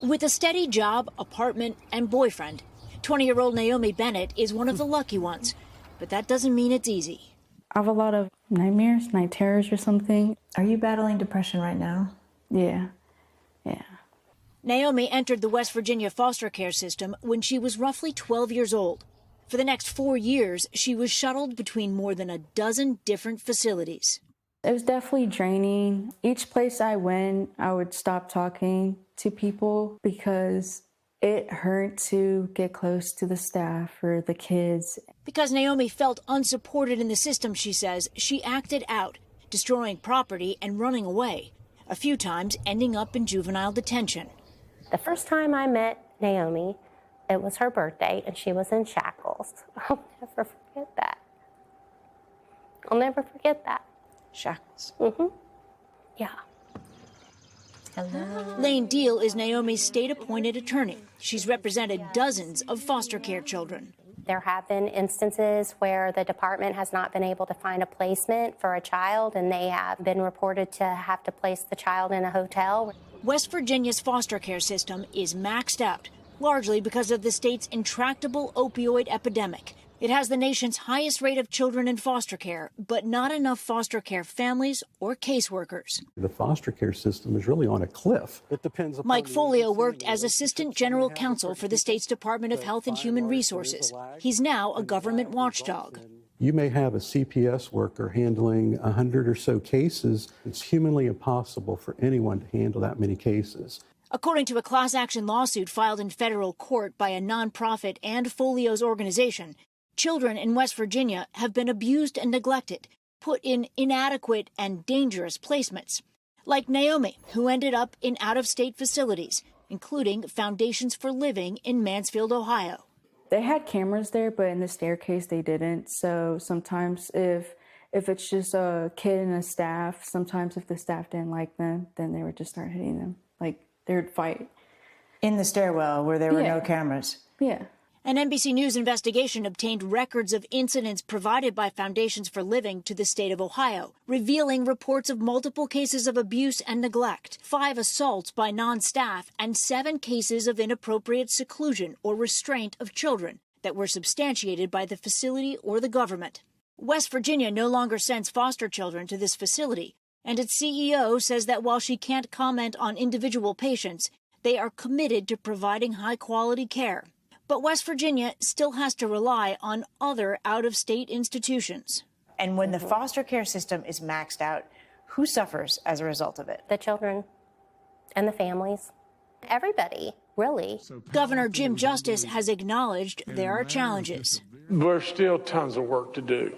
With a steady job, apartment, and boyfriend, 20-year-old Naomi Bennett is one of the lucky ones. But that doesn't mean it's easy. I have a lot of nightmares, night terrors or something. Are you battling depression right now? Yeah. Naomi entered the West Virginia foster care system when she was roughly 12 years old. For the next 4 years, she was shuttled between more than a dozen different facilities. It was definitely draining. Each place I went, I would stop talking to people because it hurt to get close to the staff or the kids. Because Naomi felt unsupported in the system, she says, she acted out, destroying property and running away, a few times ending up in juvenile detention. The first time I met Naomi, it was her birthday, and she was in shackles. I'll never forget that. I'll never forget that. Shackles? Mm-hmm. Yeah. Hello. Lane Deal is Naomi's state-appointed attorney. She's represented dozens of foster care children. There have been instances where the department has not been able to find a placement for a child, and they have been reported to have to place the child in a hotel. West Virginia's foster care system is maxed out, largely because of the state's intractable opioid epidemic. It has the nation's highest rate of children in foster care, but not enough foster care families or caseworkers. The foster care system is really on a cliff. It depends upon Mike Folio worked as Assistant General Counsel for the state's Department of Health and Human Resources. He's now a government watchdog. You may have a CPS worker handling 100 or so cases. It's humanly impossible for anyone to handle that many cases. According to a class action lawsuit filed in federal court by a nonprofit and Folio's organization, children in West Virginia have been abused and neglected, put in inadequate and dangerous placements. Like Naomi, who ended up in out-of-state facilities, including Foundations for Living in Mansfield, Ohio. They had cameras there, but in the staircase they didn't. So sometimes if it's just a kid and a staff, sometimes if the staff didn't like them, then they would just start hitting them. Like, they would fight. In the stairwell where there were no cameras? Yeah. An NBC News investigation obtained records of incidents provided by Foundations for Living to the state of Ohio, revealing reports of multiple cases of abuse and neglect, 5 assaults by non-staff, and 7 cases of inappropriate seclusion or restraint of children that were substantiated by the facility or the government. West Virginia no longer sends foster children to this facility, and its CEO says that while she can't comment on individual patients, they are committed to providing high-quality care. But West Virginia still has to rely on other out-of-state institutions. And when the foster care system is maxed out, who suffers as a result of it? The children and the families. Everybody, really. Governor Jim Justice has acknowledged there are challenges. There's still tons of work to do.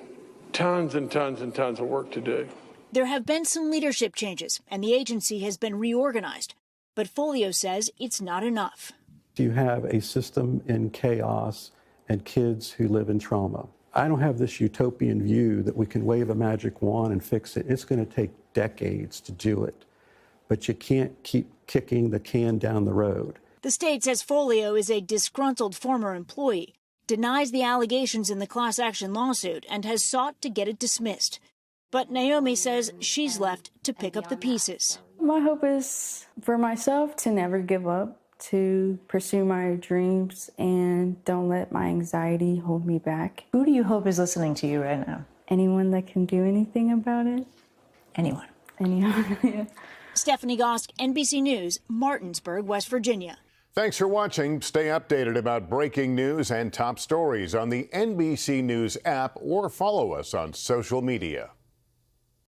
Tons and tons and tons of work to do. There have been some leadership changes, and the agency has been reorganized. But Folio says it's not enough. You have a system in chaos and kids who live in trauma. I don't have this utopian view that we can wave a magic wand and fix it. It's going to take decades to do it. But you can't keep kicking the can down the road. The state says Folio is a disgruntled former employee, denies the allegations in the class action lawsuit, and has sought to get it dismissed. But Naomi says she's left to pick up the pieces. My hope is for myself to never give up, to pursue my dreams, and don't let my anxiety hold me back. Who do you hope is listening to you right now? Anyone that can do anything about it. Anyone. Anyone, yeah. Stephanie Gosk, NBC News, Martinsburg, West Virginia. Thanks for watching. Stay updated about breaking news and top stories on the NBC News app or follow us on social media.